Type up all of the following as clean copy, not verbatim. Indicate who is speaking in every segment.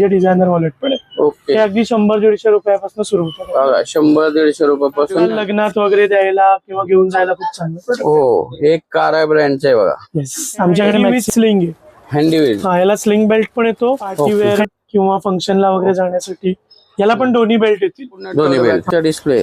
Speaker 1: Designer wallet पण आहे.
Speaker 2: Okay.
Speaker 1: ते अगदी 100-150 रुपयापासून सुरू होतात.
Speaker 2: बघा 100-150 रुपयापासून
Speaker 1: लग्नात वगैरे द्यायला किंवा घेऊन जायला खूप चांगलं.
Speaker 2: हो, एक कारा ब्रँडचा आहे बघा.
Speaker 1: आमच्याकडे स्लिंग आहे.
Speaker 2: हँडीवेल.
Speaker 1: हा, याला स्लिंग बेल्ट पण येतो पार्टीवेअर किंवा फंक्शनला वगैरे जाण्यासाठी. याला पण दोन्ही बेल्ट येतील.
Speaker 2: दोन्ही बेल्टचा डिस्प्ले.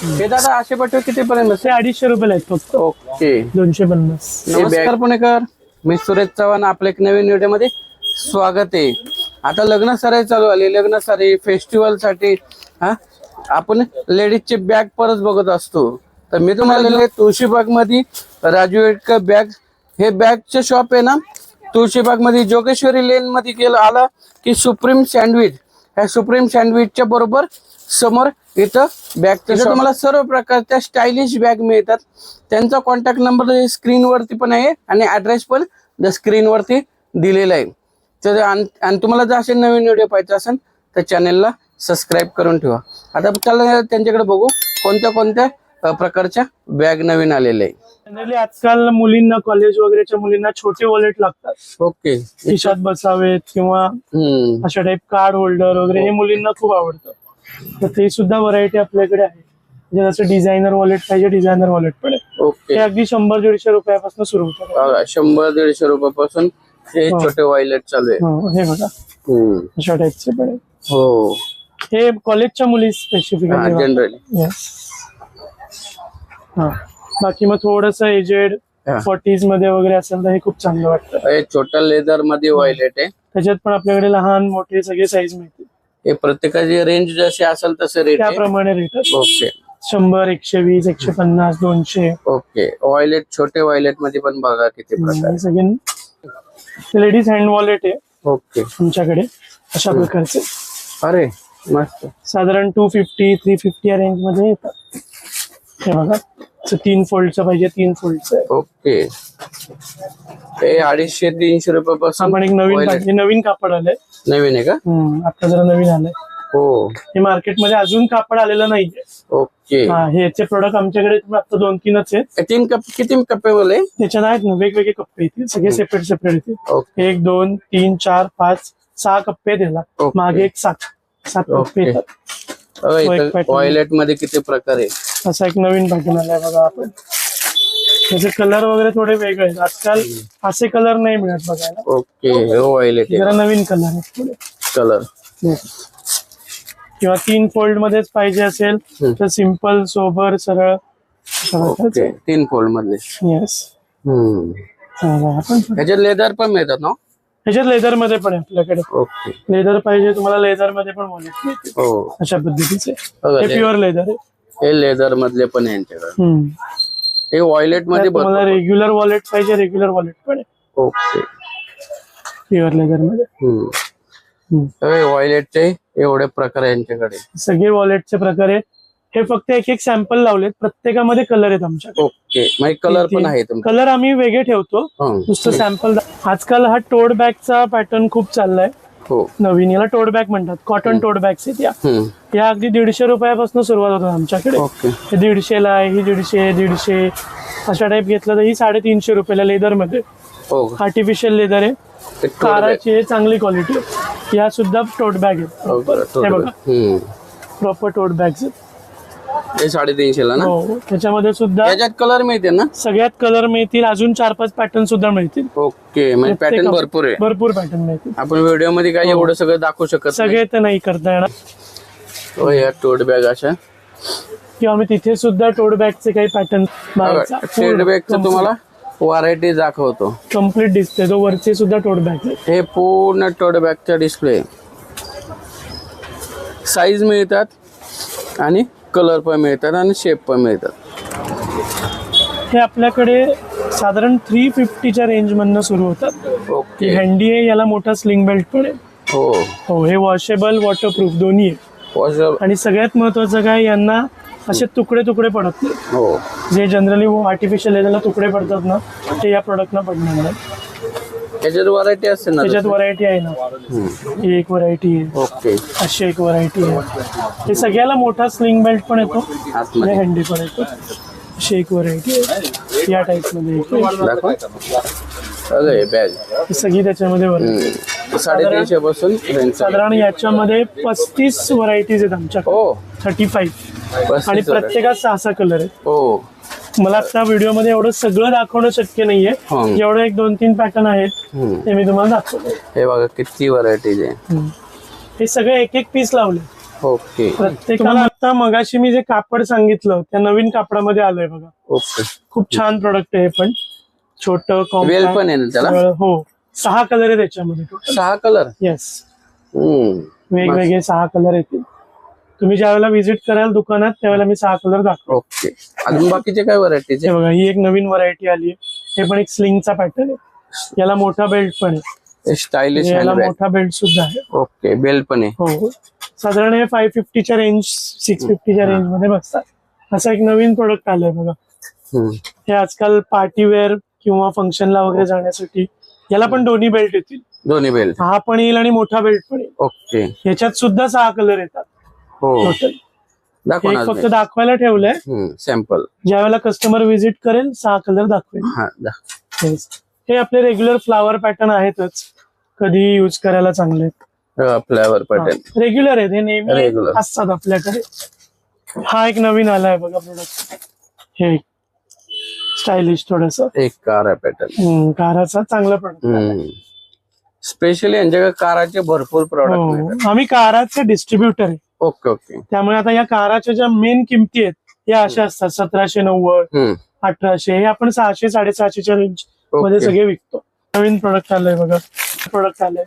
Speaker 2: हे दादा असे पटवे किती पर्यंत?
Speaker 1: ते 250 रुपयाला आहेत फक्त.
Speaker 2: ओके.
Speaker 1: 250.
Speaker 2: नमस्कार पुणेकर, मी सुरेश चव्हाण. आपल्या एक नवीन व्हिडिओ मध्ये स्वागत आहे. आता लग्न सारे चालू आले. लग्न सारे फेस्टिवल साठी आपण लेडीजचे बॅग परत बघत असतो. तर मी तुम्हाला तुळशीबाग मध्ये राजू एटकर बॅग, हे बॅगचे शॉप आहे ना तुळशीबाग मध्ये, जोगेश्वरी लेन मध्ये गेलं आला की सुप्रीम सँडविच, ह्या सुप्रीम सँडविचच्या बरोबर समोर इथं बॅगचं तुम्हाला सर्व प्रकारच्या स्टायलिश बॅग मिळतात. त्यांचा कॉन्टॅक्ट नंबर स्क्रीनवरती पण आहे आणि ऍड्रेस पण स्क्रीनवरती दिलेला आहे. तर आणि तुम्हाला जर असे नवीन व्हिडिओ पाहिजे असेल तर चॅनलला सबस्क्राईब करून ठेवा. आता चला त्यांच्याकडे बघू कोणत्या कोणत्या प्रकारच्या बॅग नवीन आलेल्या आहे.
Speaker 1: जनरली आजकाल मुलींना, कॉलेज वगैरेच्या मुलींना छोटे वॉलेट लागतात.
Speaker 2: ओके.
Speaker 1: खिशात बसावेत किंवा अशा टाइप कार्ड होल्डर वगैरे, हे मुलींना खूप आवडतं. तर ते सुद्धा व्हरायटी आपल्याकडे आहे. म्हणजे जसं डिझायनर वॉलेट पाहिजे, डिझायनर वॉलेट पण आहे.
Speaker 2: ओके.
Speaker 1: ते अगदी 100-150 रुपयापासून सुरू होतात.
Speaker 2: 100-150 रुपयापासून हे छोटे वॉलेट चालू आहे.
Speaker 1: हे बघा अशा टाइपचे पण आहे.
Speaker 2: हो,
Speaker 1: हे कॉलेजच्या मुली स्पेसिफिकली
Speaker 2: जनरली.
Speaker 1: हा, बाकी मग थोडस एजेड 40s मध्ये वगैरे असेल तर हे खूप चांगलं वाटतं.
Speaker 2: हे छोटा लेदर मध्ये वॉलेट आहे.
Speaker 1: त्याच्यात पण आपल्याकडे लहान मोठे सगळे साईज मिळतील.
Speaker 2: हे प्रत्येकाची रेंज जशी असेल तसे रेट
Speaker 1: त्याप्रमाणे रेट.
Speaker 2: ओके.
Speaker 1: 100, 120, 150, 200.
Speaker 2: ओके. वॉलेट, छोटे वॉलेट मध्ये पण बघा किती प्रकार.
Speaker 1: सगळे लेडीज हँड वॉलेट आहे.
Speaker 2: ओके.
Speaker 1: आमच्याकडे अशा प्रकारचे.
Speaker 2: अरे मस्त.
Speaker 1: साधारण 250-350 या रेंज मध्ये येतात. हे बघा, 3 फोल्डचं पाहिजे, 3 फोल्डचं.
Speaker 2: ओके. हे 250-300 रुपयापासून
Speaker 1: आपण एक नवीन कापड आलंय.
Speaker 2: नवीन आहे का?
Speaker 1: आता जरा नवीन आलंय.
Speaker 2: हो,
Speaker 1: हे मार्केटमध्ये अजून कापड आलेलं नाहीये.
Speaker 2: ओके.
Speaker 1: ह्याचे प्रोडक्ट आमच्याकडे आता 2-3च आहेत.
Speaker 2: 3 कप किती कप्पे बोले?
Speaker 1: त्याच्यात आहेत ना वेगवेगळे कप्पे येतील, सगळे सेपरेट येतील.
Speaker 2: ओके.
Speaker 1: 1, 2, 3, 4, 5, 6 कप्पे त्याला. मागे एक 7 कप्पे येतात.
Speaker 2: वॉलेट मध्ये किती प्रकार आहे?
Speaker 1: असा एक नवीन पॅटर्न आलाय बघा. आपण त्याचे कलर वगैरे थोडे वेगळे आहेत. आजकाल असे कलर नाही मिळत बघायला.
Speaker 2: ओके. वॉलेट
Speaker 1: जरा नवीन कलर आहेत थोडे.
Speaker 2: कलर
Speaker 1: किंवा 3 फोल्ड मध्येच पाहिजे असेल तर सिंपल, सोबर, सरळ.
Speaker 2: 3 फोल्ड मधले.
Speaker 1: येस.
Speaker 2: ह्याच्यात लेदर पण मिळतात ना?
Speaker 1: ह्याच्यात लेदर मध्ये पण आहे आपल्याकडे.
Speaker 2: ओके.
Speaker 1: लेदर पाहिजे तुम्हाला, लेदर मध्ये पण वॉलेट मिळते.
Speaker 2: हो,
Speaker 1: अशा पद्धतीचे. हे प्युअर लेदर आहे.
Speaker 2: हे लेदर मधले पण आहे यांच्याकडे. हे वॉलेट मध्ये
Speaker 1: तुम्हाला रेग्युलर वॉलेट पाहिजे, रेग्युलर वॉलेट पण आहे.
Speaker 2: ओके.
Speaker 1: प्युअर लेदर मध्ये.
Speaker 2: वॉलेटचे एवढे प्रकार आहे यांच्याकडे.
Speaker 1: सगळे वॉलेटचे प्रकार आहेत. हे फक्त एक सॅम्पल लावलेत. प्रत्येकामध्ये कलर आहेत आमच्याकडे.
Speaker 2: ओके. म्हणजे कलर पण आहे.
Speaker 1: कलर आम्ही वेगळे ठेवतो, नुसतं सॅम्पल. आजकाल हा टोड बॅगचा पॅटर्न खूप चाललाय.
Speaker 2: हो,
Speaker 1: नवीन. याला टोड बॅग म्हणतात. कॉटन टोड बॅग्स आहेत या अगदी 150 रुपयापासून सुरुवात होतात आमच्याकडे. हे 150 ला आहे, ही 150 अशा टाइप घेतलं तर ही 350 रुपयाला लेदर मध्ये. आर्टिफिशियल लेदर आहे, काराची आहे, चांगली क्वालिटी. या सुद्धा टोट बॅग आहेत. हे बघा, प्रॉपर टोट बॅग्स आहेत.
Speaker 2: हे 350 ला ना?
Speaker 1: हो. त्याच्यामध्ये सुद्धा
Speaker 2: याच्यात कलर मिळते ना?
Speaker 1: सगळ्यात कलर मिळतील. अजून 4-5 पॅटर्न सुद्धा मिळतील.
Speaker 2: ओके. म्हणजे पॅटर्न भरपूर आहे.
Speaker 1: भरपूर पॅटर्न मिळतील.
Speaker 2: आपण व्हिडिओ मध्ये काय एवढं सगळं दाखवू शकत
Speaker 1: सगळे तर नाही करता येणार.
Speaker 2: हो, या टोट बॅग अशा.
Speaker 1: किंवा आम्ही तिथे सुद्धा टोट बॅगचे काही पॅटर्न.
Speaker 2: टोट बॅगचं तुम्हाला व्हरायटी दाखवतो.
Speaker 1: कम्प्लीट दिसते. तो वरचे सुद्धा टोट बॅग आहे.
Speaker 2: हे पूर्ण टोट बॅगचा डिस्प्ले. साईज मिळतात आणि कलर पण मिळतात आणि शेप पण मिळतात.
Speaker 1: हे आपल्याकडे साधारण 350च्या रेंज मधनं सुरू होतात.
Speaker 2: ओके.
Speaker 1: हँडी आहे, याला मोठा स्लिंग बेल्ट पण आहे. हो. हे वॉशेबल, वॉटरप्रूफ दोन्ही आहे. आणि सगळ्यात महत्वाचं काय, यांना असे तुकडे पडत नाही.
Speaker 2: हो.
Speaker 1: जे जनरली आर्टिफिशियल लेदरला तुकडे पडतात ना, ते या प्रोडक्टना पडणार नाही.
Speaker 2: त्याच्यात व्हरायटी असते ना?
Speaker 1: त्याच्यात व्हरायटी आहे ना. ही एक व्हरायटी आहे.
Speaker 2: ओके.
Speaker 1: अशी एक व्हरायटी आहे. हे सगळ्याला मोठा स्लिंग बेल्ट पण येतो आणि हँडी पण येतो. अशी एक व्हरायटी आहे या टाइप मध्ये.
Speaker 2: अरे बॅग
Speaker 1: ही सगळी त्याच्यामध्ये variety.
Speaker 2: 350 पासून range
Speaker 1: साधारण याच्यामध्ये 35 व्हरायटीज आहेत आमच्याकडे.
Speaker 2: हो
Speaker 1: 35 आणि प्रत्येकात 6 कलर आहेत.
Speaker 2: हो
Speaker 1: मला आता व्हिडिओ मध्ये एवढं सगळं दाखवणं शक्य नाहीये. एवढं 1-2-3 पॅटर्न आहेत ते मी तुम्हाला दाखवतो.
Speaker 2: हे बघा किती व्हरायटीज आहे.
Speaker 1: हे सगळे एक एक पीस लावले.
Speaker 2: ओके
Speaker 1: प्रत्येकाला आता मगाशी मी जे कापड सांगितलं त्या नवीन कापडामध्ये आलंय बघा.
Speaker 2: ओके
Speaker 1: खूप छान प्रोडक्ट आहे. पण छोट
Speaker 2: वेल पण आहे ना त्याला.
Speaker 1: हो 6 कलर आहे त्याच्यामध्ये.
Speaker 2: 6 कलर.
Speaker 1: येस वेगवेगळे 6 कलर येतील. तुम्ही ज्यावेळेला व्हिजिट कराल दुकानात त्यावेळेला मी 6 कलर दाखवतो.
Speaker 2: ओके अजून बाकीचे काय व्हरायटीज
Speaker 1: हे बघा ही एक नवीन व्हरायटी आली आहे. हे पण एक स्लिंगचा पॅटर्न आहे. याला मोठा बेल्ट पण आहे.
Speaker 2: स्टायलिश
Speaker 1: याला मोठा बेल्ट सुद्धा आहे.
Speaker 2: ओके बेल्ट पण आहे.
Speaker 1: हो साधारण हे 550च्या रेंज 650च्या रेंज मध्ये बसतात. असं एक नवीन प्रोडक्ट आलंय बघा. हे आजकाल पार्टीवेअर किंवा फंक्शनला वगैरे जाण्यासाठी याला पण दोन्ही बेल्ट येतील.
Speaker 2: दोन्ही बेल्ट
Speaker 1: हा पण येईल आणि मोठा बेल्ट पण येईल.
Speaker 2: ओके
Speaker 1: ह्याच्यात सुद्धा 6 कलर येतात
Speaker 2: हो
Speaker 1: टोटल.
Speaker 2: दाखव
Speaker 1: एक
Speaker 2: ना
Speaker 1: फक्त दाखवायला ठेवलंय.
Speaker 2: सॅम्पल
Speaker 1: ज्यावेळेला कस्टमर व्हिजिट करेल 6 कलर दाखवेल.
Speaker 2: हा
Speaker 1: Yes. हे आपले रेग्युलर फ्लावर पॅटर्न आहेतच. कधी युज करायला चांगले आहेत.
Speaker 2: फ्लावर पॅटर्न
Speaker 1: रेग्युलर आहेत हे नेहमी
Speaker 2: Regular.
Speaker 1: असतात आपल्याकडे. हा एक नवीन आलाय बघा प्रोडक्ट. हे स्टायलिश थोडस
Speaker 2: एक कार आहे पॅटर्न.
Speaker 1: काराचा चांगला प्रोडक्ट.
Speaker 2: स्पेशली यांच्याकडे काराचे भरपूर प्रॉडक्ट.
Speaker 1: आम्ही काराचे डिस्ट्रीब्युटर आहे.
Speaker 2: ओके ओके
Speaker 1: त्यामुळे आता या काराच्या ज्या मेन किमती आहेत या अशा असतात 1790 1800. हे आपण 600 650च्या रेंज मध्ये सगळे विकतो. नवीन प्रोडक्ट आलंय बघा. प्रोडक्ट आलंय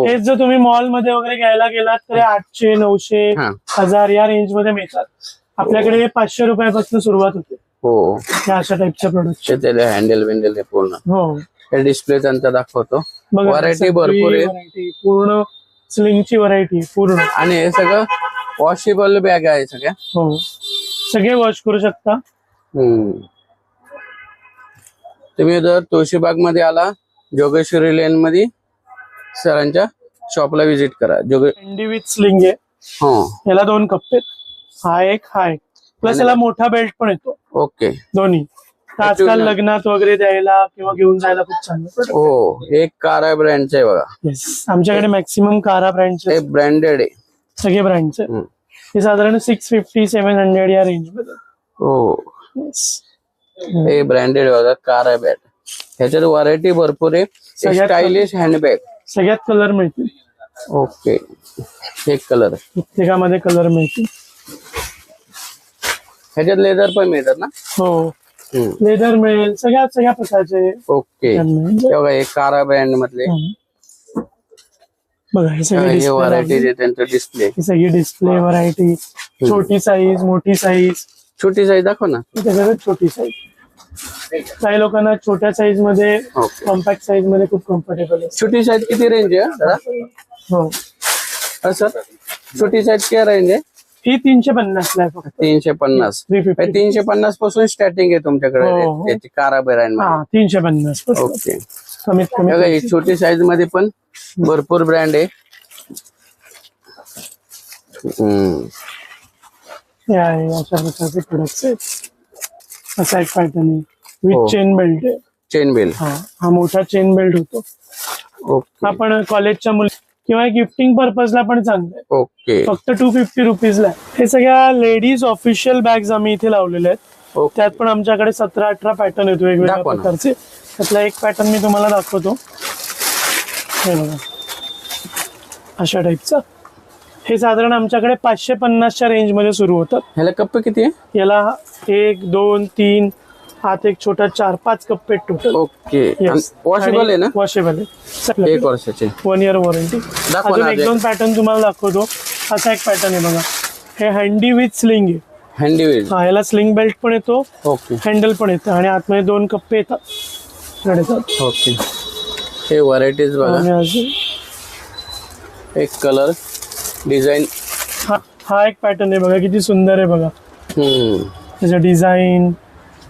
Speaker 1: हेच जर तुम्ही मॉल मध्ये वगैरे घ्यायला गेलात तर 800 900 1000 या रेंज मध्ये मिळतात. आपल्याकडे 500 रुपयापासून सुरुवात होते.
Speaker 2: हो
Speaker 1: या अशा टाइपच्या प्रोडक्ट.
Speaker 2: त्याला हँडल विंडल आहे पूर्ण.
Speaker 1: हो
Speaker 2: हे डिस्प्ले त्यांचा दाखवतो.
Speaker 1: बघा
Speaker 2: व्हरायटी भरपूर आहे.
Speaker 1: व्हरायटी पूर्ण स्लिंगची व्हरायटी पूर्ण.
Speaker 2: आणि हे सगळं वॉशेबल बॅग आहे सगळ्या.
Speaker 1: हो सगळे वॉश करू शकता.
Speaker 2: तुम्ही जर तुळशीबाग मध्ये आला जोगेश्वरी लेन मध्ये सरांच्या शॉपला व्हिजिट करा.
Speaker 1: हँडी विथ स्लिंग आहे. याला 2 कप्पे आहेत. हा एक प्लस याला मोठा बेल्ट पण येतो.
Speaker 2: ओके
Speaker 1: दोन्ही. आजकाल लग्नात वगैरे द्यायला किंवा घेऊन जायला खूप चांगलं.
Speaker 2: हो एक कारा ब्रँडचं आहे बघा.
Speaker 1: येस आमच्याकडे मॅक्सिमम कारा ब्रँडचे
Speaker 2: ब्रँडेड आहे
Speaker 1: सगळे ब्रँडचे. हे साधारण 650-700 या रेंज मध्ये.
Speaker 2: हो हे ब्रँडेड बघा कारा बॅग. ह्याच्यात व्हरायटी भरपूर आहे. स्टायलिश हँडबॅग
Speaker 1: सगळ्यात कलर मिळतील.
Speaker 2: ओके एक कलर
Speaker 1: प्रत्येकामध्ये कलर मिळतील.
Speaker 2: ह्याच्यात लेदर पण मिळतात ना.
Speaker 1: हो लेदर मिळेल सगळ्या प्रकारचे.
Speaker 2: ओके बघा एक कारा ब्रँड मधले
Speaker 1: बघा हे सगळे
Speaker 2: व्हरायटी त्यांचं डिस्प्ले.
Speaker 1: ही सगळी डिस्प्ले व्हरायटी. छोटी साईज मोठी साईज.
Speaker 2: छोटी साईज दाखव ना.
Speaker 1: त्याच्याकडे छोटी साईज. काही लोकांना छोट्या साईज मध्ये कॉम्पॅक्ट साईज मध्ये खूप कम्फर्टेबल आहे.
Speaker 2: छोटी साईज किती रेंज आहे.
Speaker 1: हो
Speaker 2: सर छोटी साईज काय रेंज आहे.
Speaker 1: ही 350 ला आहे फक्त.
Speaker 2: 350 350 पासून स्टार्टिंग आहे तुमच्याकडे त्याची कारा ब्रँड.
Speaker 1: 350
Speaker 2: ओके
Speaker 1: कमीत कमी.
Speaker 2: छोटी साईज मध्ये पण भरपूर ब्रँड आहे.
Speaker 1: अशा प्रकारचे प्रोडक्ट्स आहेत. असा एक पॅटर्न आहे विथ चेन बेल्ट आहे.
Speaker 2: Chain belt.
Speaker 1: हा मोठा चेन बेल्ट होतो.
Speaker 2: ओके
Speaker 1: आपण कॉलेजच्या मुली किंवा गिफ्टिंग पर्पजला पण चांगलं आहे.
Speaker 2: ओके
Speaker 1: फक्त 250 रुपीजला. हे सगळ्या लेडीज ऑफिशियल बॅग्स आम्ही इथे लावलेले आहेत. त्यात पण आमच्याकडे 17-18 पॅटर्न आहेत वेगवेगळ्या प्रकारचे. त्यातला एक पॅटर्न मी तुम्हाला दाखवतो. हे बघा अशा टाईपचा. हे साधारण आमच्याकडे 550च्या रेंज मध्ये सुरू होतात.
Speaker 2: ह्याला कप्पे किती आहे.
Speaker 1: याला 1 2 3 हात एक छोटा 4-5 कप्पे टोटल.
Speaker 2: ओके वॉशेबल आहे ना.
Speaker 1: वॉशेबल आहे.
Speaker 2: 1 वर्षाचे
Speaker 1: 1 year वॉरंटी. अजून 1-2 पॅटर्न तुम्हाला दाखवतो. असा एक पॅटर्न आहे बघा. हे हँडी विथ स्लिंग आहे.
Speaker 2: हँडी विथ.
Speaker 1: याला स्लिंग बेल्ट पण येतो.
Speaker 2: ओके
Speaker 1: हँडल पण येतं आणि आतमध्ये 2 कप्पे येतात.
Speaker 2: ओके हे व्हरायटीज बघा. एक कलर डिझाईन.
Speaker 1: हा एक पॅटर्न आहे बघा किती सुंदर आहे बघा. त्याचं डिझाईन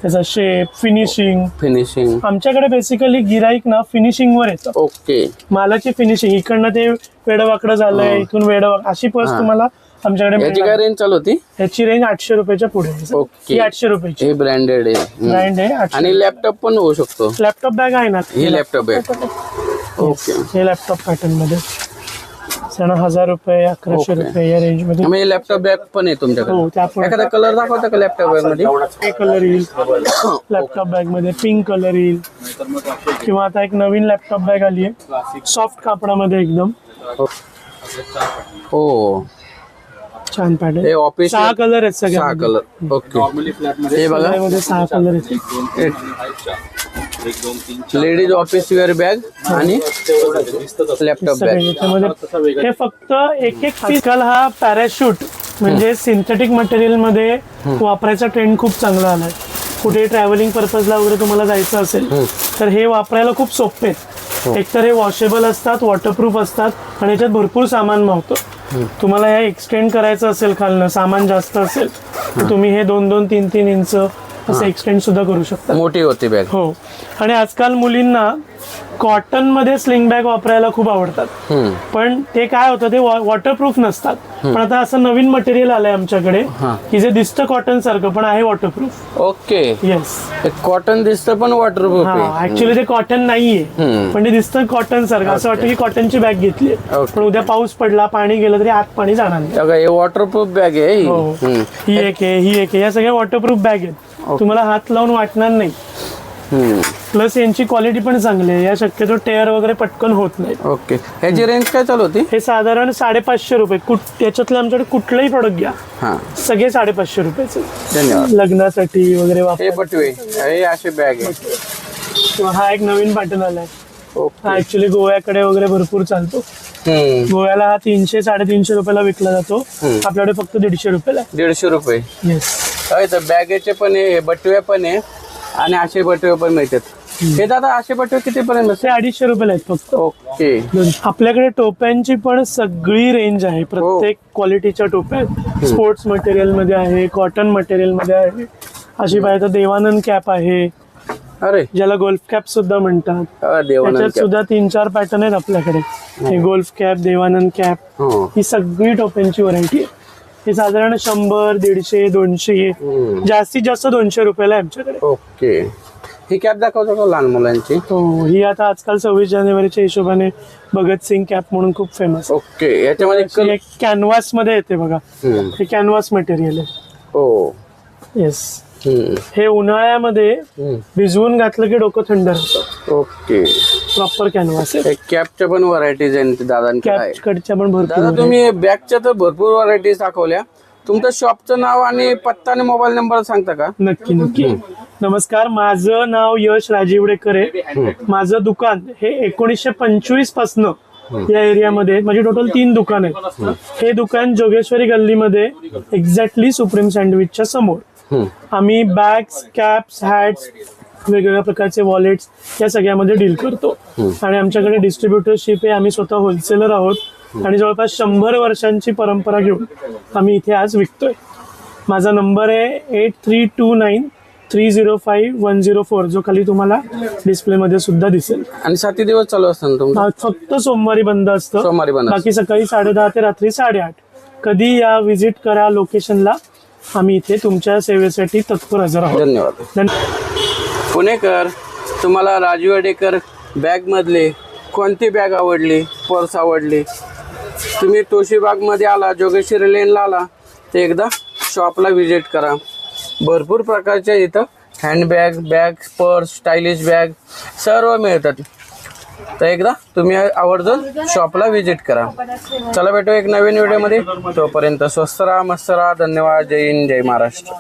Speaker 1: त्याचा शेप फिनिशिंग. आमच्याकडे बेसिकली गिराईक ना फिनिशिंग वर येतं.
Speaker 2: ओके
Speaker 1: मालाची फिनिशिंग. इकडनं ते वेडवाकडं झालंय इथून वेडवाक अशी पर्स तुम्हाला आमच्याकडे
Speaker 2: याची काय रेंज चालू होती?
Speaker 1: याची रेंज 800 रुपयाच्या पुढे आहे.
Speaker 2: ओके.
Speaker 1: ही 800 रुपयाची
Speaker 2: हे ब्रँडेड आहे.
Speaker 1: ब्रँड आहे. 800.
Speaker 2: आणि लॅपटॉप पण होऊ शकतो.
Speaker 1: लॅपटॉप बॅग आहे ना,
Speaker 2: ही लॅपटॉप आहे. ओके.
Speaker 1: हे लॅपटॉप पॅटर्न मध्ये 1000 रुपये 1100 रुपये या रेंज मध्ये.
Speaker 2: म्हणजे लॅपटॉप बॅग पण आहे तुमच्याकडे?
Speaker 1: हो, त्या पण
Speaker 2: एखादा कलर दाखवता का लॅपटॉप बॅग मध्ये?
Speaker 1: हे कलर येईल लॅपटॉप बॅग मध्ये, पिंक कलर येईल, किंवा आता एक नवीन लॅपटॉप बॅग आली आहे सॉफ्ट कापडामध्ये एकदम
Speaker 2: हो,
Speaker 1: छान पॅटर्न.
Speaker 2: हे ऑफिस
Speaker 1: 6 कलर आहेत
Speaker 2: 6
Speaker 1: सगळ्या
Speaker 2: कलर. ओके. हे बघा,
Speaker 1: मध्ये 6 कलर आहेत.
Speaker 2: लेडीज ऑफिस वेअर बॅग आणि लॅपटॉप
Speaker 1: सगळे
Speaker 2: बॅग.
Speaker 1: याच्यामध्ये हे फक्त एक आजकाल हा पॅराशूट म्हणजे सिंथेटिक मटेरियल मध्ये वापरायचा ट्रेंड खूप चांगला आलाय. कुठे ट्रॅव्हलिंग पर्पजला वगैरे तुम्हाला जायचं असेल तर हे वापरायला खूप सोपे आहेत. एकतर हे वॉशेबल असतात, वॉटरप्रूफ असतात आणि याच्यात भरपूर सामान मावतं. तुम्हाला हे एक्सटेंड करायचं असेल खालनं, सामान जास्त असेल तर तुम्ही हे 2-2, 3-3 इंच असं एक्सटेंड सुद्धा करू शकता.
Speaker 2: मोठी होती बॅग.
Speaker 1: हो. आणि आजकाल मुलींना कॉटन मध्ये स्लिंग बॅग वापरायला खूप आवडतात, पण ते काय होतं ते वॉटरप्रूफ नसतात. पण आता असं नवीन मटेरियल आलंय आमच्याकडे की जे दिसतं कॉटन सारखं पण आहे वॉटरप्रूफ.
Speaker 2: ओके.
Speaker 1: येस.
Speaker 2: कॉटन दिसतं पण वॉटरप्रूफ आहे.
Speaker 1: ऍक्च्युली ते कॉटन नाहीये पण ते दिसतं कॉटन सारखं, असं वाटतं की कॉटनची बॅग घेतली, पण उद्या पाऊस पडला, पाणी गेलं तरी आत पाणी जाणार नाही.
Speaker 2: हे वॉटरप्रूफ बॅग आहे ही.
Speaker 1: हो. ही एक आहे, ही एक आहे, या सगळ्या वॉटरप्रूफ बॅग आहेत. तुम्हाला हात लावून वाटणार नाही. प्लस यांची क्वालिटी पण चांगली आहे. या शक्यतो टेअर वगैरे पटकन होत नाही.
Speaker 2: ओके. ह्याची रेंज काय चालू होती?
Speaker 1: हे साधारण 550 रुपये. याच्यातलं आमच्याकडे कुठलंही प्रोडक्ट घ्या, सगळे 550 रुपयाचे.
Speaker 2: धन्यवाद.
Speaker 1: लग्नासाठी वगैरे
Speaker 2: हे बटवे, हे असे बॅग आहे.
Speaker 1: किंवा हा एक नवीन पॅटर्न आलाय. हा ऍक्च्युली गोव्याकडे वगैरे भरपूर चालतो. गोव्याला हा 300-350 रुपयाला विकला जातो. आपल्याकडे फक्त 150 रुपयाला.
Speaker 2: 150 रुपये.
Speaker 1: येस.
Speaker 2: बॅगेचे पण आहे, बटवे पण आहे आणि असे बटवे पण मिळतात. हे दादा असे बटवे किती पर्यंत?
Speaker 1: ते 250 रुपयाला आहेत फक्त.
Speaker 2: ओके.
Speaker 1: आपल्याकडे टोप्यांची पण सगळी रेंज आहे. प्रत्येक क्वालिटीच्या टोप्या आहेत. स्पोर्ट्स मटेरियल मध्ये आहे, कॉटन मटेरियल मध्ये आहे. अशी पाहिजे तर देवानंद कॅप आहे,
Speaker 2: अरे
Speaker 1: ज्याला गोल्फ कॅप सुद्धा म्हणतात.
Speaker 2: देवानंद
Speaker 1: त्याच्यात सुद्धा 3-4 पॅटर्न आहेत आपल्याकडे. हे गोल्फ कॅप, देवानंद कॅप, ही सगळी टोप्यांची व्हरायटी आहे. हे साधारण 100, 150, 200, जास्तीत जास्त 200 रुपयाला आहे आमच्याकडे.
Speaker 2: ओके. ही कॅप दाखवतो का लहान मुलांची?
Speaker 1: हो. ही आता आजकाल 26 जानेवारीच्या हिशोबाने भगतसिंग कॅप म्हणून खूप फेमस.
Speaker 2: ओके. याच्यामध्ये
Speaker 1: कॅनव्हास मध्ये येते बघा. हे कॅनव्हास मटेरियल आहे.
Speaker 2: हो.
Speaker 1: येस. हे उन्हाळ्यामध्ये भिजवून घातलं की डोकं थंड राहतं.
Speaker 2: ओके.
Speaker 1: प्रॉपर कॅनव्हास आहे.
Speaker 2: कॅपच्या पण व्हरायटीज आहेत दादांकडे.
Speaker 1: कॅपच्या पण भरपूर.
Speaker 2: दादा तुम्ही बॅगच्या तर भरपूर व्हरायटीज दाखवल्या. तुमचं शॉपचं नाव आणि पत्ता आणि मोबाईल नंबर सांगता का?
Speaker 1: नक्की नक्की. नमस्कार, माझं नाव यश राजीवडेकर आहे. माझं दुकान हे 1925 पासन या एरियामध्ये, म्हणजे टोटल 3 दुकान आहेत. हे दुकान जोगेश्वरी गल्लीमध्ये एक्झॅक्टली सुप्रीम सँडविचच्या समोर. आम्ही बॅग्स, कॅप्स, हॅट्स, वेगवेगळ्या प्रकारचे वॉलेट्स या सगळ्यामध्ये डील करतो. आणि आमच्याकडे डिस्ट्रीब्युटरशिप आहे. आम्ही स्वतः होलसेलर आहोत आणि जवळपास 100 वर्षांची परंपरा घेऊन आम्ही इथे आज विकतोय. माझा नंबर आहे 8329305104, जो खाली तुम्हाला डिस्प्लेमध्ये सुद्धा दिसेल.
Speaker 2: आणि 7 दिवस चालू असतं तुमचं?
Speaker 1: फक्त सोमवारी बंद असतं.
Speaker 2: सोमवारी बंद.
Speaker 1: बाकी सकाळी 10:30 ते रात्री 8:30 कधी या विजिट करा लोकेशनला. आम्ही इथे तुमच्या सेवेसाठी तत्पर हजर आहोत.
Speaker 2: धन्यवाद. पुणेकर, तुम्हाला राजीवडेकर बॅग मधले कोणती बॅग आवडली, पर्स आवडली, तुम्ही तुळशीबागमध्ये आला, जोगेश्वरी लेनला आला तर एकदा शॉपला व्हिजिट करा. भरपूर प्रकारच्या इथं handbag, bag, purse, stylish bag सर्व मिळतात. तर एकदा तुम्ही आवर्जून शॉपला व्हिजिट करा. चला भेटू एक नवीन व्हिडिओमध्ये. तोपर्यंत स्वस्त राहा, मस्त राहा. धन्यवाद. जय हिंद, जय महाराष्ट्र.